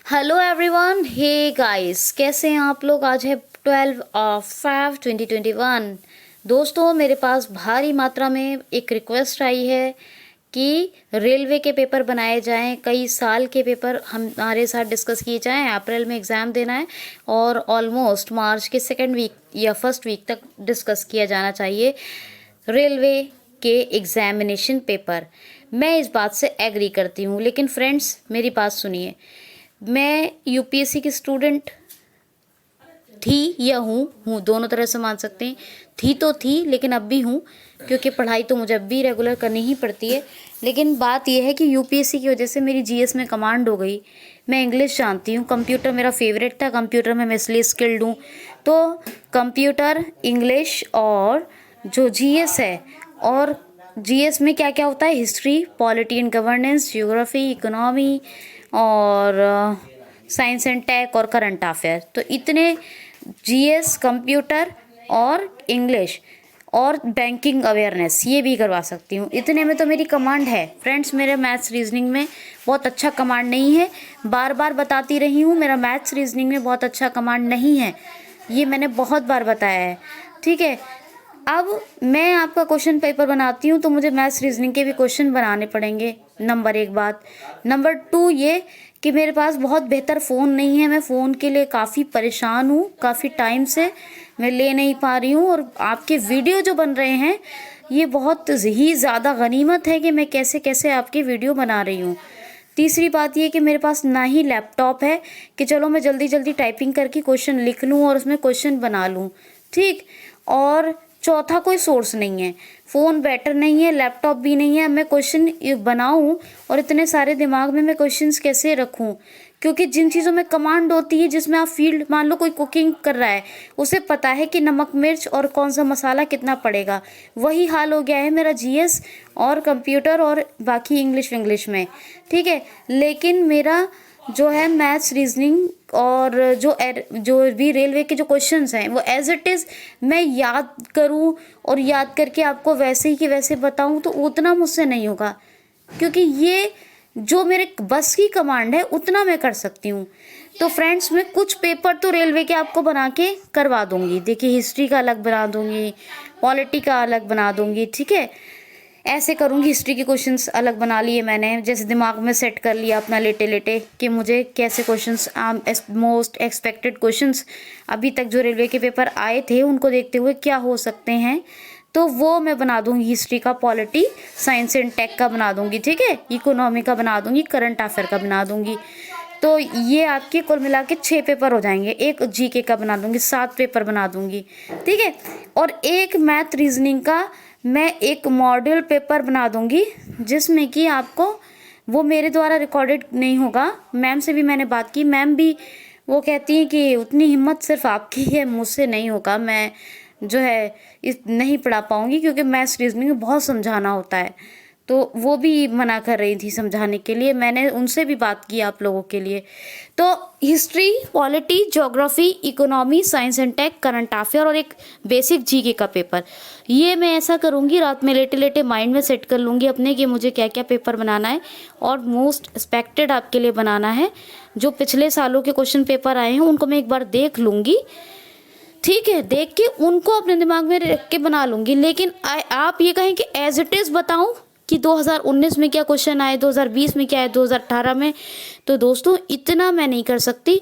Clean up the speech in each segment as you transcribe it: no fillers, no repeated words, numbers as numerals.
Hello everyone, hey guys, कैसे हैं आप लोग। आज है 12/5/2021। दोस्तों, मेरे पास भारी मात्रा में एक रिक्वेस्ट आई है कि रेलवे के पेपर बनाए जाएं, कई साल के पेपर हमारे साथ डिस्कस किए जाएं। अप्रैल में एग्ज़ाम देना है और ऑलमोस्ट मार्च के सेकेंड वीक या फर्स्ट वीक तक डिस्कस किया जाना चाहिए रेलवे के एग्ज़ामिनेशन पेपर। मैं इस बात से एग्री करती हूँ, लेकिन फ्रेंड्स मेरी बात सुनिए। मैं यूपीएससी की स्टूडेंट थी या हूँ दोनों तरह से मान सकते हैं। थी तो थी, लेकिन अब भी हूँ, क्योंकि पढ़ाई तो मुझे अब भी रेगुलर करनी ही पड़ती है। लेकिन बात यह है कि यूपीएससी की वजह से मेरी जीएस में कमांड हो गई। मैं इंग्लिश जानती हूँ, कंप्यूटर मेरा फेवरेट था, कंप्यूटर में मैं इसलिए स्किल्ड हूँ। तो कंप्यूटर, इंग्लिश और जो जीएस है, और जीएस में क्या क्या होता है, history, polity and governance, geography, economy और साइंस एंड टेक और करंट अफेयर। तो इतने जीएस, कंप्यूटर और इंग्लिश और बैंकिंग अवेयरनेस ये भी करवा सकती हूँ। इतने में तो मेरी कमांड है फ्रेंड्स। मेरे मैथ्स रीजनिंग में बहुत अच्छा कमांड नहीं है, बार बार बताती रही हूँ, मेरा मैथ्स रीजनिंग में बहुत अच्छा कमांड नहीं है, ये मैंने बहुत बार बताया है, ठीक है। अब मैं आपका क्वेश्चन पेपर बनाती हूँ तो मुझे मैथ्स रीजनिंग के भी क्वेश्चन बनाने पड़ेंगे, नंबर एक बात। नंबर टू ये कि मेरे पास बहुत बेहतर फ़ोन नहीं है, मैं फ़ोन के लिए काफ़ी परेशान हूँ, काफ़ी टाइम से मैं ले नहीं पा रही हूँ। और आपके वीडियो जो बन रहे हैं ये बहुत ही ज़्यादा गनीमत है कि मैं कैसे कैसे आपके वीडियो बना रही हूँ। तीसरी बात ये कि मेरे पास ना ही लैपटॉप है कि चलो मैं जल्दी जल्दी टाइपिंग करके क्वेश्चन लिख लूँ और उसमें क्वेश्चन बना लूँ, ठीक। और चौथा कोई सोर्स नहीं है, फ़ोन बेटर नहीं है, लैपटॉप भी नहीं है। मैं क्वेश्चन बनाऊं और इतने सारे दिमाग में मैं क्वेश्चंस कैसे रखूं, क्योंकि जिन चीज़ों में कमांड होती है, जिसमें आप फील्ड, मान लो कोई कुकिंग कर रहा है, उसे पता है कि नमक मिर्च और कौन सा मसाला कितना पड़ेगा। वही हाल हो गया है मेरा जीएस और कंप्यूटर और बाकी इंग्लिश में, ठीक है। लेकिन मेरा जो है मैथ्स, रीजनिंग और जो भी रेलवे के जो क्वेश्चंस हैं वो एज इट इज़ मैं याद करूं और याद करके आपको वैसे ही कि वैसे बताऊं तो उतना मुझसे नहीं होगा, क्योंकि ये जो मेरे बस की कमांड है उतना मैं कर सकती हूँ। तो फ्रेंड्स, मैं कुछ पेपर तो रेलवे के आपको बना के करवा दूंगी। देखिए, हिस्ट्री का अलग बना दूंगी, पॉलिटी का अलग बना दूंगी, ठीक है। ऐसे करूँगी, हिस्ट्री के क्वेश्चंस अलग बना लिए मैंने, जैसे दिमाग में सेट कर लिया अपना लेटे लेटे कि मुझे कैसे क्वेश्चंस, मोस्ट एक्सपेक्टेड क्वेश्चंस अभी तक जो रेलवे के पेपर आए थे उनको देखते हुए क्या हो सकते हैं, तो वो मैं बना दूंगी। हिस्ट्री का, पॉलिटी, साइंस एंड टेक का बना दूंगी, ठीक है। इकोनॉमी का बना दूंगी, करंट अफेयर का बना दूंगी। तो ये आपके कुल मिला के 6 पेपर हो जाएंगे। एक जीके का बना दूंगी, 7 पेपर बना दूंगी, ठीक है। और एक मैथ रीजनिंग का मैं एक मॉड्यूल पेपर बना दूंगी, जिसमें कि आपको, वो मेरे द्वारा रिकॉर्डेड नहीं होगा। मैम से भी मैंने बात की, मैम भी वो कहती हैं कि उतनी हिम्मत सिर्फ आपकी है, मुझसे नहीं होगा, मैं जो है नहीं पढ़ा पाऊंगी, क्योंकि मैथ्स रीजनिंग में बहुत समझाना होता है। तो वो भी मना कर रही थी समझाने के लिए, मैंने उनसे भी बात की आप लोगों के लिए। तो history, polity, geography, economy, science and tech, current affair और एक बेसिक जीके का पेपर, ये मैं ऐसा करूँगी, रात में लेटे लेटे माइंड में सेट कर लूँगी अपने कि मुझे क्या क्या पेपर बनाना है और मोस्ट एक्सपेक्टेड आपके लिए बनाना है। जो पिछले सालों के क्वेश्चन पेपर आए हैं उनको मैं एक बार देख लूँगी, ठीक है, देख के उनको अपने दिमाग में रख के बना लूँगी। लेकिन आप ये कहें कि एज इट इज़ बताऊँ कि 2019 में क्या क्वेश्चन आए, 2020 में क्या है, 2018 में, तो दोस्तों इतना मैं नहीं कर सकती,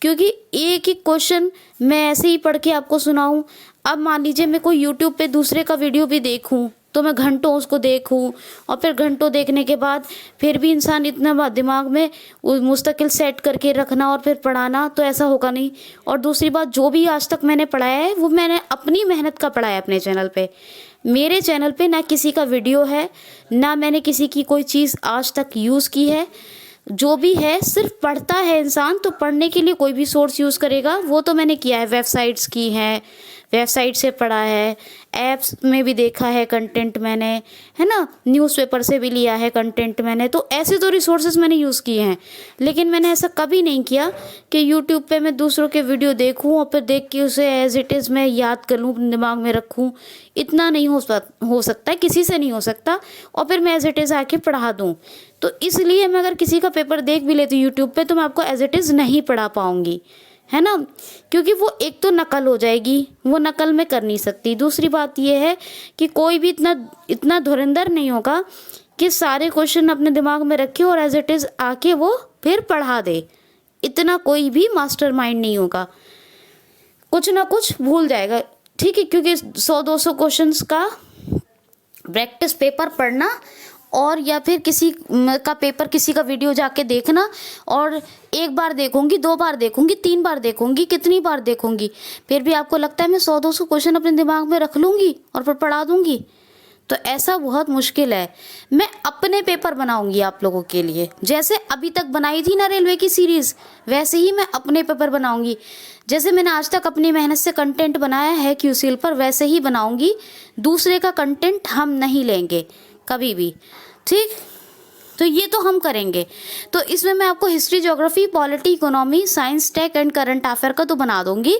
क्योंकि एक ही क्वेश्चन मैं ऐसे ही पढ़ के आपको सुनाऊं। अब मान लीजिए मैं कोई यूट्यूब पे दूसरे का वीडियो भी देखूं तो मैं घंटों उसको देखूं, और फिर घंटों देखने के बाद फिर भी इंसान इतना दिमाग में मुस्तकिल सेट करके रखना और फिर पढ़ाना, तो ऐसा होगा नहीं। और दूसरी बात, जो भी आज तक मैंने पढ़ाया है वो मैंने अपनी मेहनत का पढ़ाया है अपने चैनल पे। मेरे चैनल पे ना किसी का वीडियो है, ना मैंने किसी की कोई चीज़ आज तक यूज़ की है। जो भी है सिर्फ पढ़ता है इंसान, तो पढ़ने के लिए कोई भी सोर्स यूज़ करेगा, वो तो मैंने किया है, वेबसाइट्स की हैं, वेबसाइट से पढ़ा है, ऐप्स में भी देखा है कंटेंट मैंने, है ना, न्यूज़पेपर से भी लिया है कंटेंट मैंने। तो ऐसे तो रिसोर्सेज मैंने यूज़ किए हैं, लेकिन मैंने ऐसा कभी नहीं किया कि यूट्यूब पे मैं दूसरों के वीडियो देखूं और फिर देख के उसे एज इट इज़ मैं याद कर लूँ, दिमाग में रखूँ। इतना नहीं हो सकता, किसी से नहीं हो सकता, और फिर मैं एज इट इज़ आके पढ़ा दूँ। तो इसलिए मैं अगर किसी का पेपर देख भी लेती हूँ यूट्यूब पे, तो मैं आपको एज इट इज़ नहीं पढ़ा पाऊँगी, है ना, क्योंकि वो एक तो नकल हो जाएगी, वो नकल मैं कर नहीं सकती। दूसरी बात ये है कि कोई भी इतना इतना धुरंधर नहीं होगा कि सारे क्वेश्चन अपने दिमाग में रखे और एज इट इज़ आके वो फिर पढ़ा दे। इतना कोई भी मास्टरमाइंड नहीं होगा, कुछ ना कुछ भूल जाएगा, ठीक है, क्योंकि 100-200 क्वेश्चंस का प्रैक्टिस पेपर पढ़ना और या फिर किसी का पेपर, किसी का वीडियो जाके देखना, और एक बार देखूंगी, 2 बार देखूंगी, 3 बार देखूंगी, कितनी बार देखूंगी, फिर भी आपको लगता है मैं 100-200 क्वेश्चन अपने दिमाग में रख लूंगी और फिर पढ़ा दूंगी? तो ऐसा बहुत मुश्किल है। मैं अपने पेपर बनाऊंगी आप लोगों के लिए, जैसे अभी तक बनाई थी ना रेलवे की सीरीज़, वैसे ही मैं अपने पेपर बनाऊंगी। जैसे मैंने आज तक अपनी मेहनत से कंटेंट बनाया है क्यूसीएल पर, वैसे ही बनाऊंगी। दूसरे का कंटेंट हम नहीं लेंगे कभी भी, ठीक? तो ये तो हम करेंगे। तो इसमें मैं आपको history, geography, polity, economy, science, tech and current affair का तो बना दूंगी,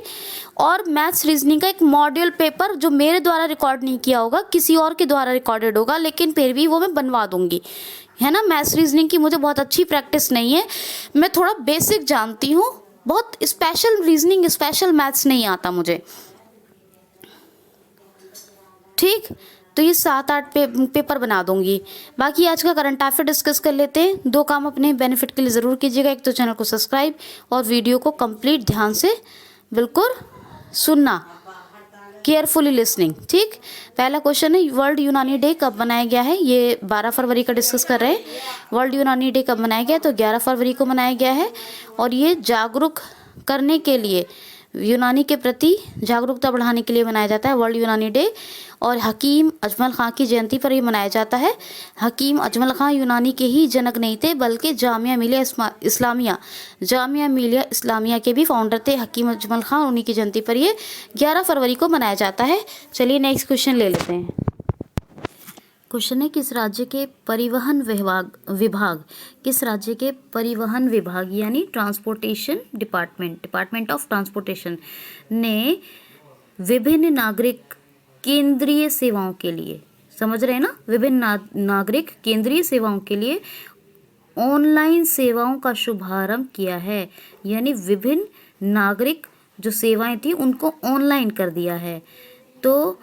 और मैथ्स, रीजनिंग का एक मॉड्यूल पेपर जो मेरे द्वारा रिकॉर्ड नहीं किया होगा, किसी और के द्वारा रिकॉर्डेड होगा, लेकिन फिर भी वो मैं बनवा दूंगी, है ना। मैथ्स रीजनिंग की मुझे बहुत अच्छी प्रैक्टिस नहीं है, मैं थोड़ा बेसिक जानती हूँ, बहुत स्पेशल रीजनिंग, स्पेशल मैथ्स नहीं आता मुझे, ठीक। तो ये 7-8 पेपर बना दूंगी। बाकी आज का करंट अफेयर डिस्कस कर लेते हैं। 2 काम अपने बेनिफिट के लिए ज़रूर कीजिएगा, एक तो चैनल को सब्सक्राइब और वीडियो को कंप्लीट ध्यान से बिल्कुल सुनना, केयरफुली लिसनिंग, ठीक। पहला क्वेश्चन है, वर्ल्ड यूनानी डे कब मनाया गया है? ये 12 फरवरी का डिस्कस कर रहे हैं। वर्ल्ड यूनानी डे कब मनाया गया? तो 11 फरवरी को मनाया गया है, और ये जागरूक करने के लिए, यूनानी के प्रति जागरूकता बढ़ाने के लिए मनाया जाता है वर्ल्ड यूनानी डे। और हकीम अजमल खां की जयंती पर ये मनाया जाता है। हकीम अजमल खां यूनानी के ही जनक नहीं थे, बल्कि जामिया मिलिया इस्लामिया के भी फाउंडर थे हकीम अजमल खां। उन्हीं की जयंती पर ये 11 फरवरी को मनाया जाता है। चलिए नेक्स्ट क्वेश्चन ले लेते हैं। क्वेश्चन है, किस राज्य के परिवहन विभाग किस राज्य के परिवहन विभाग यानी ट्रांसपोर्टेशन डिपार्टमेंट ऑफ ट्रांसपोर्टेशन ने विभिन्न नागरिक केंद्रीय सेवाओं के लिए, समझ रहे हैं ना, विभिन्न नागरिक केंद्रीय सेवाओं के लिए ऑनलाइन सेवाओं का शुभारंभ किया है। यानी विभिन्न नागरिक जो सेवाएं थी उनको ऑनलाइन कर दिया है। तो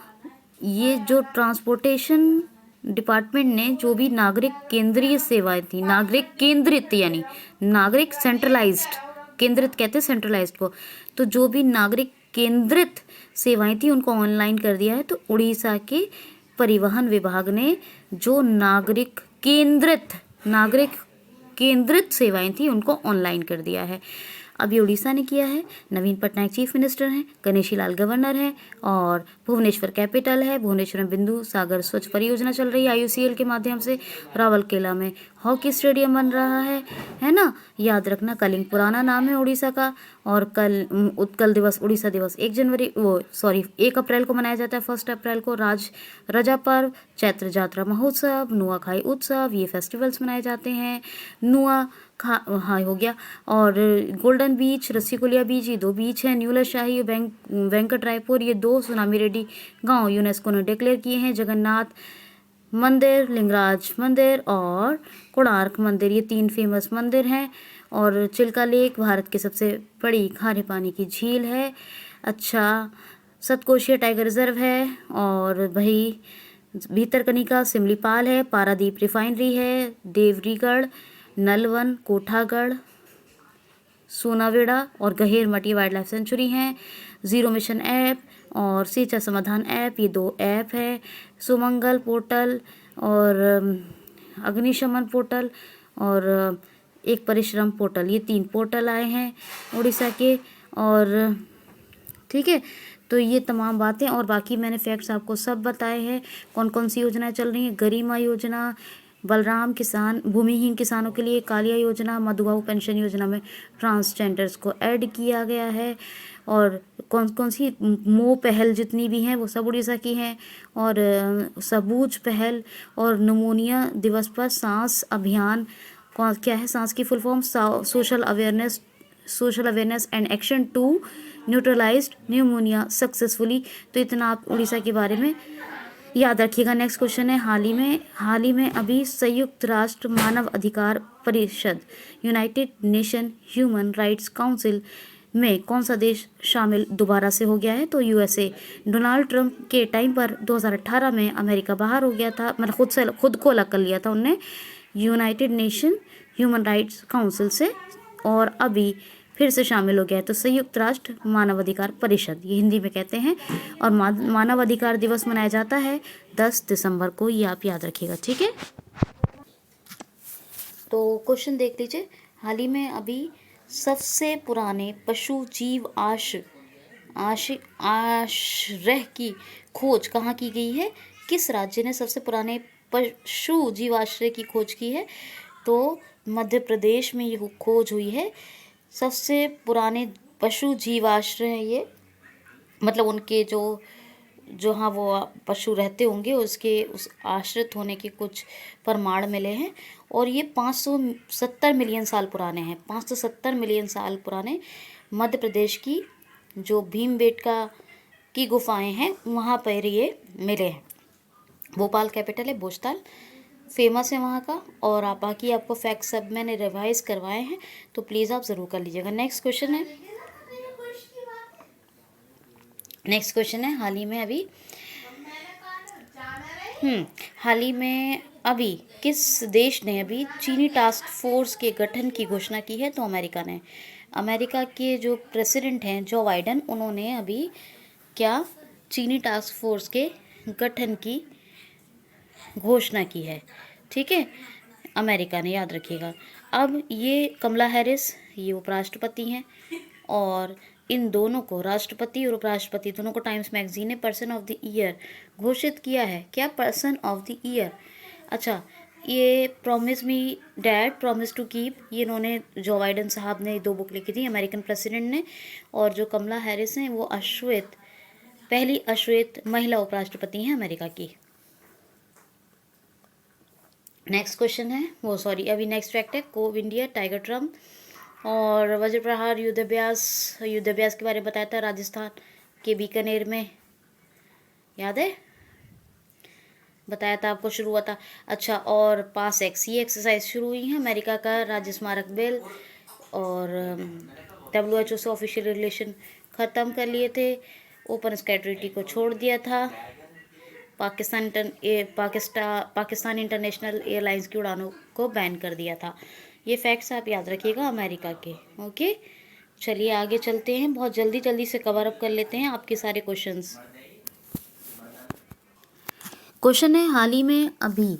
ये जो ट्रांसपोर्टेशन डिपार्टमेंट ने जो भी नागरिक केंद्रीय सेवाएं थी, नागरिक केंद्रित यानी नागरिक सेंट्रलाइज्ड, केंद्रित कहते हैं सेंट्रलाइज्ड को, तो जो भी नागरिक केंद्रित सेवाएं थी उनको ऑनलाइन कर दिया है। तो उड़ीसा के परिवहन विभाग ने जो नागरिक केंद्रित सेवाएं थी उनको ऑनलाइन कर दिया है। अब ये उड़ीसा ने किया है। नवीन पटनायक चीफ मिनिस्टर हैं, गणेशी लाल गवर्नर हैं, और भुवनेश्वर कैपिटल है। भुवनेश्वर में बिंदु सागर स्वच्छ परियोजना चल रही है IOCL के माध्यम से। रावलकेला में हॉकी स्टेडियम बन रहा है ना। याद रखना, कलिंग पुराना नाम है उड़ीसा का। और कल उत्कल दिवस, उड़ीसा दिवस 1 अप्रैल को मनाया जाता है। 1 अप्रैल को रजा पर्व, चैत्र जात्रा महोत्सव, नुआखाई उत्सव, ये फेस्टिवल्स मनाए जाते हैं। हाँ हो गया। और गोल्डन बीच, रसिकुलिया बीच, ये 2 बीच हैं। न्यूला शाही, वेंकट रायपुर, ये 2 सुनामी रेड्डी गांव यूनेस्को ने डिक्लेयर किए हैं। जगन्नाथ मंदिर, लिंगराज मंदिर और कोणार्क मंदिर, ये 3 फेमस मंदिर हैं। और चिल्का लेक भारत की सबसे बड़ी खारे पानी की झील है। अच्छा, सतकोशिया टाइगर रिजर्व है। और भाई भीतरकनिका सिमलीपाल है। पारादीप रिफाइनरी है। देवरीगढ़, नलवन, कोठागढ़, सोनावेड़ा और गहेर मटी वाइल्ड लाइफ सेंचुरी हैं। जीरो मिशन ऐप और सिंचाई समाधान ऐप, ये 2 ऐप है। सुमंगल पोर्टल और अग्निशमन पोर्टल और एक परिश्रम पोर्टल, ये 3 पोर्टल आए हैं उड़ीसा के। और ठीक है, तो ये तमाम बातें और बाकी मैंने फैक्ट्स आपको सब बताए हैं। कौन कौन सी योजनाएं चल रही हैं, गरिमा योजना, बलराम किसान भूमिहीन किसानों के लिए कालिया योजना, मधुबाबू पेंशन योजना में ट्रांसजेंडर्स को ऐड किया गया है। और कौन कौन सी मो पहल जितनी भी हैं वो सब उड़ीसा की हैं। और सबूज पहल और निमोनिया दिवस पर सांस अभियान कौन क्या है, सांस की full form social awareness and action to neutralized pneumonia successfully. तो इतना आप उड़ीसा के बारे में याद रखिएगा। नेक्स्ट क्वेश्चन है, हाल ही में अभी संयुक्त राष्ट्र मानव अधिकार परिषद United nation human rights council में कौन सा देश शामिल दोबारा से हो गया है? तो यूएसए। डोनाल्ड ट्रंप के टाइम पर 2018 में अमेरिका बाहर हो गया था, मतलब खुद को अलग कर लिया था उनने United nation human rights council से, और अभी फिर से शामिल हो गया है। तो संयुक्त राष्ट्र मानवाधिकार परिषद, ये हिंदी में कहते हैं। और मानवाधिकार दिवस मनाया जाता है 10 दिसंबर को, ये आप याद रखिएगा, ठीक है। तो क्वेश्चन देख लीजिए, हाल ही में अभी सबसे पुराने पशु जीव आश्रय की खोज कहाँ की गई है? किस राज्य ने सबसे पुराने पशु जीवाश्रय की खोज की है? तो मध्य प्रदेश में ये खोज हुई है। सबसे पुराने पशु जीवाश्रय है ये, मतलब उनके जो हाँ वो पशु रहते होंगे उसके उस आश्रित होने के कुछ प्रमाण मिले हैं। और ये 570 मिलियन साल पुराने हैं। 570 मिलियन साल पुराने मध्य प्रदेश की जो भीमबेटका की गुफाएं हैं वहाँ पर ये मिले हैं। भोपाल कैपिटल है, भोजताल फेमस है वहाँ का। और आप बाकी आपको फैक्ट सब मैंने रिवाइज करवाए हैं, तो प्लीज़ आप ज़रूर कर लीजिएगा। नेक्स्ट क्वेश्चन है, हाल ही में अभी किस देश ने अभी चीनी टास्क फोर्स के गठन की घोषणा की है? तो अमेरिका ने। अमेरिका के जो प्रेसिडेंट हैं जो बाइडन, उन्होंने अभी क्या चीनी टास्क फोर्स के गठन की घोषणा की है, ठीक है, अमेरिका ने, याद रखिएगा। अब ये कमला हैरिस, ये उपराष्ट्रपति हैं, और इन दोनों को, राष्ट्रपति और उपराष्ट्रपति दोनों को, टाइम्स मैगजीन ने पर्सन ऑफ द ईयर घोषित किया है। क्या पर्सन ऑफ द ईयर? अच्छा, ये promise me dad promise to keep, ये इन्होंने जो बाइडन साहब ने 2 बुक लिखी थी अमेरिकन प्रेसिडेंट ने। और जो कमला हैरिस हैं वो पहली अश्वेत महिला उपराष्ट्रपति हैं अमेरिका की। नेक्स्ट क्वेश्चन है अभी नेक्स्ट फैक्ट है, कोव इंडिया टाइगर ट्रम्प और वज्र प्रहार युद्धाभ्यास के बारे में बताया था राजस्थान के बीकानेर में, याद है, बताया था आपको, शुरू हुआ था। अच्छा, और पास एक्स, ये एक्सरसाइज शुरू हुई है। अमेरिका का राज्य स्मारक बिल और WHO से ऑफिशियल रिलेशन ख़त्म कर लिए थे। ओपन स्काई ट्रीटी को छोड़ दिया था। पाकिस्तान इंटरनेशनल एयरलाइंस की उड़ानों को बैन कर दिया था। ये फैक्ट्स आप याद रखिएगा अमेरिका के। ओके, चलिए आगे चलते हैं, बहुत जल्दी से कवर अप कर लेते हैं आपके सारे क्वेश्चंस। क्वेश्चन है, हाल ही में अभी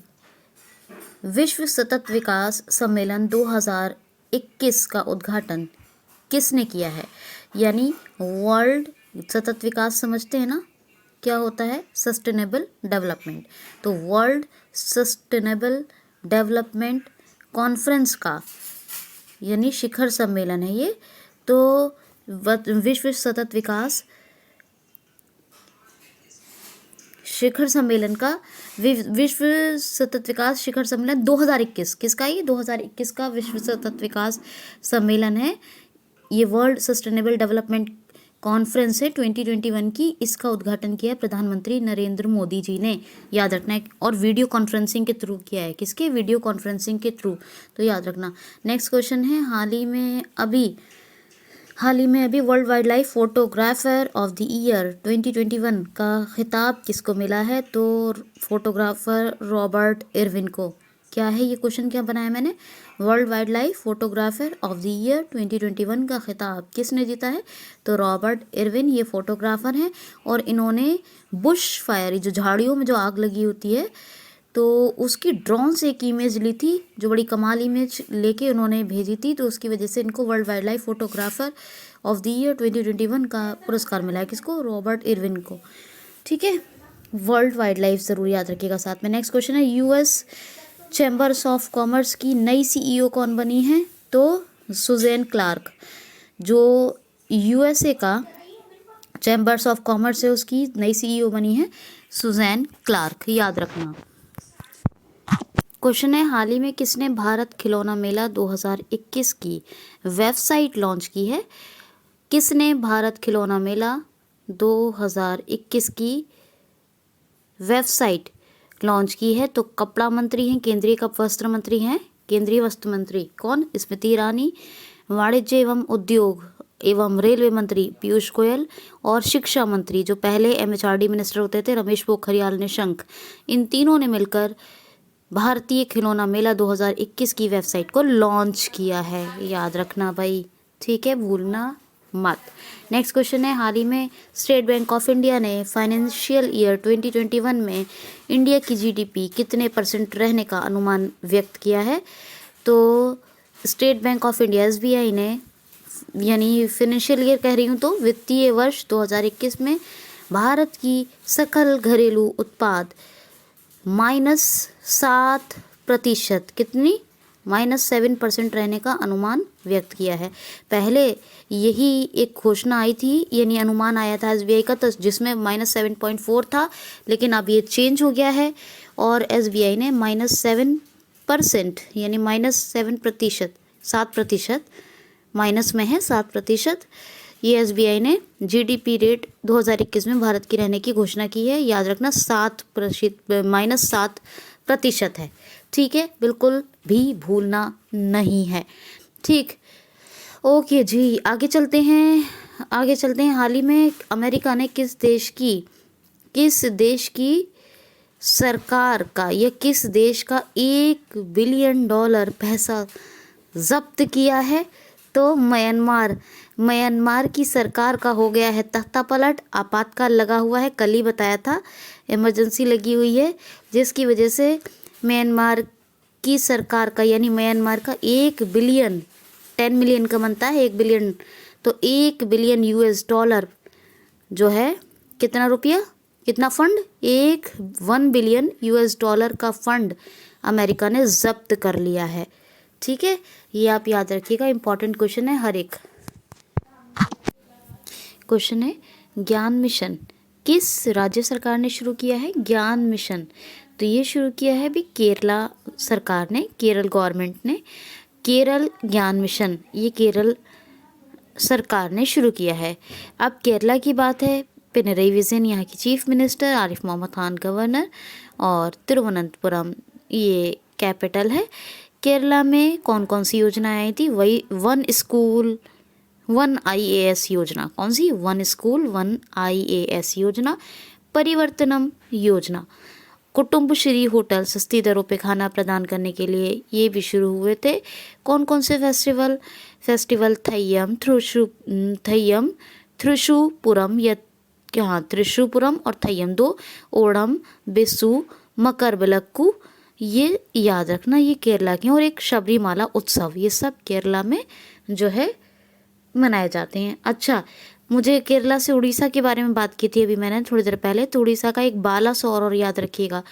विश्व सतत विकास सम्मेलन 2021 का उद्घाटन किसने किया है? यानी वर्ल्ड सतत विकास समझते हैं ना, क्या होता है? Sustainable development. तो वर्ल्ड सस्टेनेबल डेवलपमेंट कॉन्फ्रेंस का यानी शिखर सम्मेलन है ये। तो विश्व सतत विकास शिखर सम्मेलन का विश्व सतत विकास शिखर सम्मेलन 2021 किसका? ये 2021 का विश्व सतत विकास सम्मेलन है। ये वर्ल्ड सस्टेनेबल डेवलपमेंट कॉन्फ्रेंस है 2021 की। इसका उद्घाटन किया है प्रधानमंत्री नरेंद्र मोदी जी ने, याद रखना है। और वीडियो कॉन्फ्रेंसिंग के थ्रू किया है। किसके? वीडियो कॉन्फ्रेंसिंग के थ्रू, तो याद रखना। नेक्स्ट क्वेश्चन है, हाल ही में अभी world wild life photographer of the year 2021 का खिताब किसको मिला है? तो फोटोग्राफर रॉबर्ट इरविन को। क्या है ये क्वेश्चन, क्या बनाया मैंने? World wild life photographer of the year 2021 का खिताब किसने जीता है? तो रॉबर्ट इरविन, ये फोटोग्राफर हैं। और इन्होंने बुश फायर, जो झाड़ियों में जो आग लगी होती है, तो उसकी ड्रोन से एक इमेज ली थी, जो बड़ी कमाल इमेज लेके उन्होंने भेजी थी। तो उसकी वजह से इनको world wild life photographer of the year 2021 का पुरस्कार मिला है। किसको? रॉबर्ट इरविन को। ठीक है, वर्ल्ड वाइल्ड लाइफ ज़रूर याद रखिएगा साथ में। नेक्स्ट क्वेश्चन है, चैम्बर्स ऑफ कॉमर्स की नई सीईओ कौन बनी है? तो सुजैन क्लार्क। जो यूएसए का चैम्बर्स ऑफ कॉमर्स है उसकी नई सीईओ बनी है सुजैन क्लार्क, याद रखना। क्वेश्चन है, हाल ही में किसने भारत खिलौना मेला 2021 की वेबसाइट लॉन्च की है? किसने भारत खिलौना मेला 2021 की वेबसाइट लॉन्च की है? तो कपड़ा मंत्री हैं, केंद्रीय वस्त्र मंत्री हैं, केंद्रीय वस्त्र मंत्री कौन? स्मृति ईरानी। वाणिज्य एवं उद्योग एवं रेलवे मंत्री पीयूष गोयल, और शिक्षा मंत्री जो पहले एमएचआरडी मिनिस्टर होते थे रमेश पोखरियाल निशंक, इन तीनों ने मिलकर भारतीय खिलौना मेला 2021 की वेबसाइट को लॉन्च किया है, याद रखना भाई, ठीक है, भूलना मत। नेक्स्ट क्वेश्चन है, हाल ही में स्टेट बैंक ऑफ इंडिया ने फाइनेंशियल ईयर 2021 में इंडिया की जीडीपी कितने % रहने का अनुमान व्यक्त किया है? तो state bank of India SBI ने, यानी फाइनेंशियल ईयर कह रही हूँ तो वित्तीय वर्ष 2021 में भारत की सकल घरेलू उत्पाद -7%, कितनी? -7% रहने का अनुमान व्यक्त किया है। पहले यही एक घोषणा आई थी, यानी अनुमान आया था एसबीआई का, तो जिसमें -7.4 था, लेकिन अब ये चेंज हो गया है और एसबीआई ने -7% यानी -7%, 7%, माइनस में है 7%, ये एसबीआई ने जीडीपी रेट 2021 में भारत की रहने की घोषणा की है, याद रखना -7% है, ठीक है, बिल्कुल भी भूलना नहीं है, ठीक। ओके जी, आगे चलते हैं। हाल ही में अमेरिका ने किस देश की सरकार का या किस देश का $1 बिलियन पैसा जब्त किया है? तो म्यांमार की सरकार का हो गया है तख्ता पलट, आपातकाल लगा हुआ है, कल ही बताया था, इमरजेंसी लगी हुई है, जिसकी वजह से म्यांमार की सरकार का, यानी म्यांमार का 1 बिलियन, 10 मिलियन का बनता है 1 बिलियन, तो $1 बिलियन जो है कितना रुपया, कितना फंड, 1 बिलियन का फंड अमेरिका ने जब्त कर लिया है, ठीक है, ये आप याद रखिएगा, इंपॉर्टेंट क्वेश्चन है हर एक। क्वेश्चन है, ज्ञान मिशन किस राज्य सरकार ने शुरू किया है? ज्ञान मिशन, तो ये शुरू किया है भी केरला सरकार ने, केरल गवर्नमेंट ने, केरल ज्ञान मिशन, ये केरल सरकार ने शुरू किया है। अब केरला की बात है, पिनरई विजयन यहाँ की chief minister, Arif Mohammad Khan governor, और तिरुवनंतपुरम ये कैपिटल है। केरला में कौन कौन सी योजनाएं आई थी? वही 1 स्कूल 1 IAS योजना, कौन सी? 1 स्कूल 1 IAS योजना, परिवर्तनम योजना, कुटुंबश्री होटल सस्ती दरों पे खाना प्रदान करने के लिए, ये भी शुरू हुए थे। कौन कौन से फेस्टिवल थय्यम थ्रिशुपुरम या क्या, त्रिशुपुरम और थय्यम 2, ओणम, बिसु, मकरविलक्कू, ये याद रखना, ये केरला के, और एक शबरीमाला उत्सव, ये सब केरला में जो है मनाए जाते हैं। अच्छा, मुझे केरला से उड़ीसा के बारे में बात की थी अभी मैंने थोड़ी देर पहले, तो उड़ीसा का एक बालासोर और याद रखिएगा।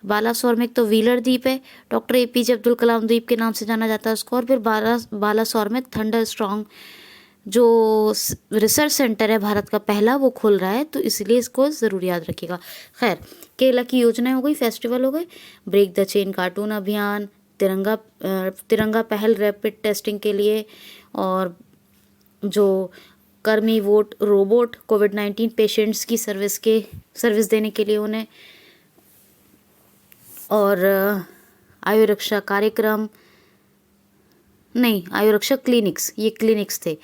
बालासोर में एक तो व्हीलर द्वीप है, डॉक्टर APJ अब्दुल कलाम द्वीप के नाम से जाना जाता है उसको, और फिर बालासोर में थंडर स्ट्रॉन्ग जो रिसर्च सेंटर है भारत का पहला, वो खुल रहा है, तो इसलिए इसको ज़रूर याद रखिएगा। खैर, केरला की योजनाएं हो गई, फेस्टिवल हो गए, ब्रेक द चेन कार्टून अभियान, तिरंगा पहल रैपिड टेस्टिंग के लिए, और जो कर्मी वोट रोबोट कोविड-19 पेशेंट्स की सर्विस देने के लिए उन्हें, और आयुरक्षा कार्यक्रम, नहीं आयुरक्षा क्लिनिक्स, ये क्लिनिक्स थे,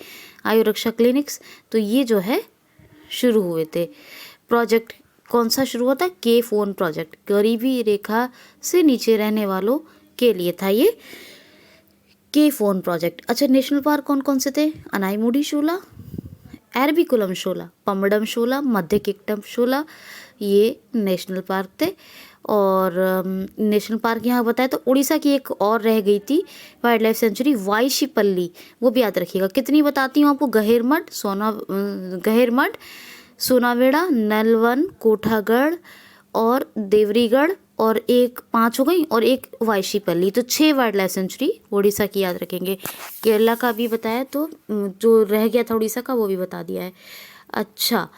आयुरक्षा क्लिनिक्स, तो ये जो है शुरू हुए थे। प्रोजेक्ट कौन सा शुरू हुआ था? K-4 प्रोजेक्ट, गरीबी रेखा से नीचे रहने वालों के लिए था ये K-4 प्रोजेक्ट। अच्छा, नेशनल पार्क कौन कौन से थे? अनाईमुडी शोला, एरविकुलम शोला, पम्बडम शोला, मध्य किकटम शोला, ये नेशनल पार्क थे। और नेशनल पार्क यहाँ बताया तो उड़ीसा की एक और रह गई थी वाइल्ड लाइफ सेंचुरी, वाईशीपल्ली, वो भी याद रखिएगा। कितनी बताती हूँ आपको? गहिरमठ, सोनावेड़ा, नलवन, कोठागढ़ और देवरीगढ़ और एक 5 हो गई और एक वाइशीपल्ली, तो 6 वाइल्ड लाइफ सेंचुरी उड़ीसा की याद रखेंगे। केरला का भी बताया, तो जो रह गया था उड़ीसा का वो भी बता दिया है। अच्छा,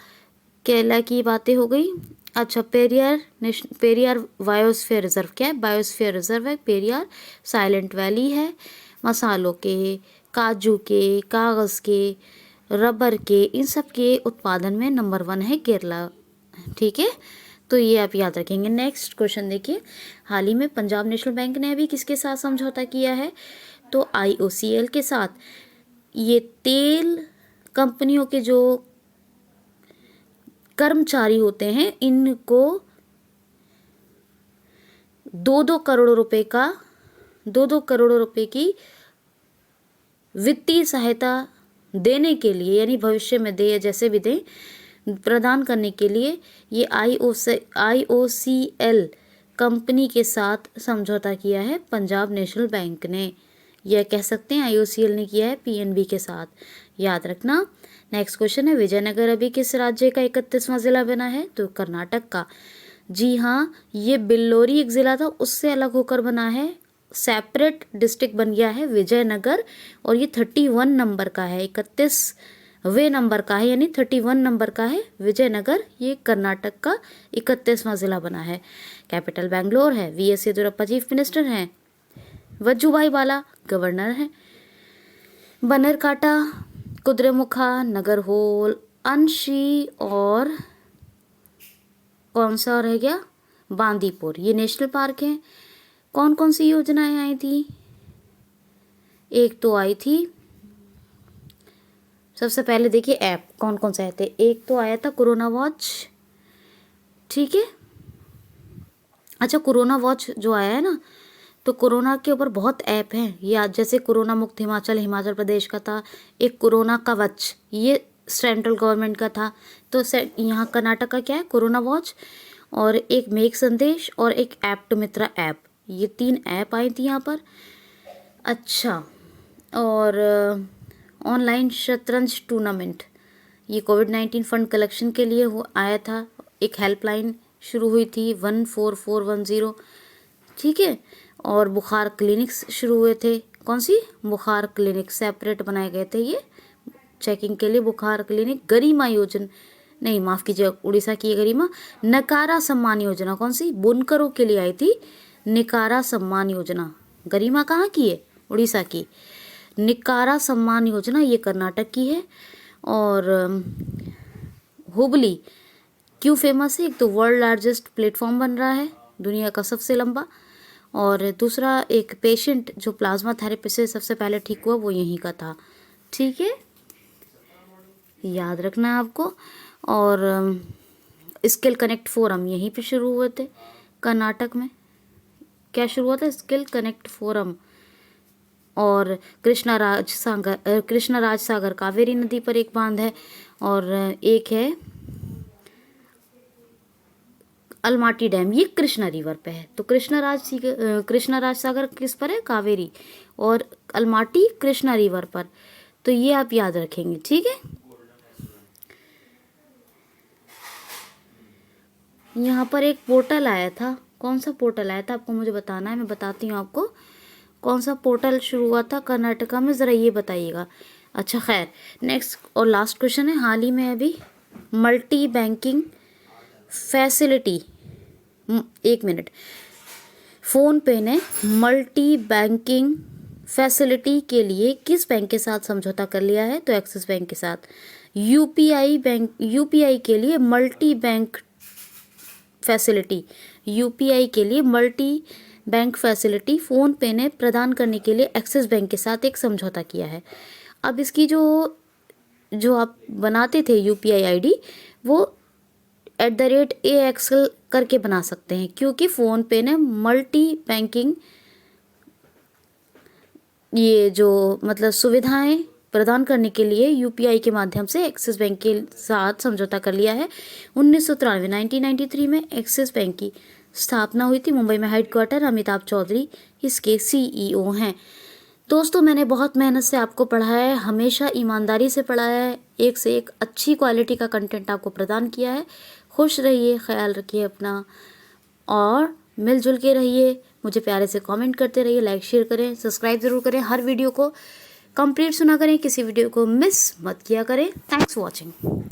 केरला की बातें हो गई। अच्छा, पेरियार बायोस्फीयर रिजर्व क्या है? बायोस्फीयर रिजर्व है पेरियार। साइलेंट वैली है। मसालों के, काजू के, कागज़ के, रबर के, इन सब के उत्पादन में नंबर 1 है केरला। ठीक है, तो ये आप याद रखेंगे। नेक्स्ट क्वेश्चन देखिए, हाल ही में पंजाब नेशनल बैंक ने अभी किसके साथ समझौता किया है? तो IOCL के साथ। ये तेल कंपनियों के जो कर्मचारी होते हैं इनको 2-2 करोड़ रुपए की वित्तीय सहायता देने के लिए, यानी भविष्य में दे या जैसे भी दें, प्रदान करने के लिए ये IOCL कंपनी के साथ समझौता किया है पंजाब नेशनल बैंक ने। यह कह सकते हैं IOCL ने किया है PNB के साथ, याद रखना। नेक्स्ट क्वेश्चन है, विजयनगर अभी किस राज्य का 31वां जिला बना है? तो कर्नाटक का। जी हाँ, ये बिल्लोरी एक जिला था, उससे अलग होकर बना है, सेपरेट डिस्ट्रिक्ट बन गया है विजयनगर, और ये 31 नंबर का है, 31वें नंबर का है, यानी 31 नंबर का है विजयनगर। ये कर्नाटक का 31वां जिला बना है। कैपिटल बेंगलोर है। VS येदियुरप्पा चीफ मिनिस्टर हैं। वजुभाई वाला गवर्नर हैं। बनरकाटा, कुद्रेमुखा, नगरहोल, अंशी और कौन सा रह गया? बांदीपुर, ये नेशनल पार्क हैं। कौन कौन सी योजनाएं आई थी? एक तो आई थी, सबसे पहले देखिए ऐप कौन कौन से आए थे। एक तो आया था कोरोना वॉच, ठीक है। अच्छा, कोरोना वॉच जो आया है ना, तो कोरोना के ऊपर बहुत ऐप हैं, या जैसे कोरोना मुक्त हिमाचल प्रदेश का था। एक कोरोना कवच, ये सेंट्रल गवर्नमेंट का था। तो यहाँ कर्नाटक का क्या है? कोरोना वॉच, और एक मेक संदेश, और एक ऐप टू मित्रा ऐप। ये 3 ऐप आई थी यहाँ पर। अच्छा, और ऑनलाइन शतरंज टूर्नामेंट, ये कोविड-19 फंड कलेक्शन के लिए आया था। एक हेल्पलाइन शुरू हुई थी 14410, ठीक है। और बुखार क्लिनिक्स शुरू हुए थे। कौन सी? बुखार क्लिनिक सेपरेट बनाए गए थे ये चेकिंग के लिए। बुखार क्लिनिक। गरिमा योजना, नहीं माफ़ कीजिए, उड़ीसा की गरिमा। नकारा सम्मान योजना कौन सी? बुनकरों के लिए आई थी निकारा सम्मान योजना। गरिमा कहाँ की है? उड़ीसा की। निकारा सम्मान योजना ये कर्नाटक की है। और हुबली क्यों फेमस है? एक तो वर्ल्ड लार्जेस्ट प्लेटफॉर्म बन रहा है, दुनिया का सबसे लंबा, और दूसरा एक पेशेंट जो प्लाज्मा थेरेपी से सबसे पहले ठीक हुआ वो यहीं का था, ठीक है, याद रखना है आपको। और स्किल कनेक्ट फोरम यहीं पे शुरू हुए थे कर्नाटक में। क्या शुरू हुआ था? Skill connect forum. और कृष्णा राज सागर कावेरी नदी पर एक बांध है, और एक है अलमाटी डैम, ये कृष्णा रिवर पे है। तो कृष्णा राज सागर किस पर है? कावेरी, और अलमाटी कृष्णा रिवर पर। तो ये आप याद रखेंगे, ठीक है। यहाँ पर एक पोर्टल आया था, कौन सा पोर्टल आया था आपको मुझे बताना है, मैं बताती हूँ आपको कौन सा पोर्टल शुरू हुआ था कर्नाटका में, ज़रा ये बताइएगा। अच्छा, खैर, नेक्स्ट और लास्ट क्वेश्चन है, हाल ही में अभी multi banking facility, 1 minute, phone पे ने मल्टी बैंकिंग फैसिलिटी के लिए किस बैंक के साथ समझौता कर लिया है? तो एक्सिस बैंक के साथ। यूपीआई के लिए मल्टी बैंक फैसिलिटी, यूपीआई के लिए मल्टी बैंक फैसिलिटी फ़ोन पे ने प्रदान करने के लिए एक्सिस बैंक के साथ एक समझौता किया है। अब इसकी जो आप बनाते थे यूपीआई आईडी, वो @AXL करके बना सकते हैं, क्योंकि फ़ोन पे ने मल्टी बैंकिंग ये जो मतलब सुविधाएं प्रदान करने के लिए यूपीआई के माध्यम से एक्सिस बैंक के साथ समझौता कर लिया है। 1993 में एक्सिस बैंक की स्थापना हुई थी। मुंबई में हेडक्वार्टर, अमिताभ चौधरी इसके CEO हैं। दोस्तों, मैंने बहुत मेहनत से आपको पढ़ाया है, हमेशा ईमानदारी से पढ़ाया है, एक से एक अच्छी क्वालिटी का कंटेंट आपको प्रदान किया है। खुश रहिए, ख्याल रखिए अपना, और मिलजुल के रहिए, मुझे प्यारे से कमेंट करते रहिए, लाइक शेयर करें, सब्सक्राइब ज़रूर करें, हर वीडियो को कंप्लीट सुना करें, किसी वीडियो को मिस मत किया करें। Thanks for watching.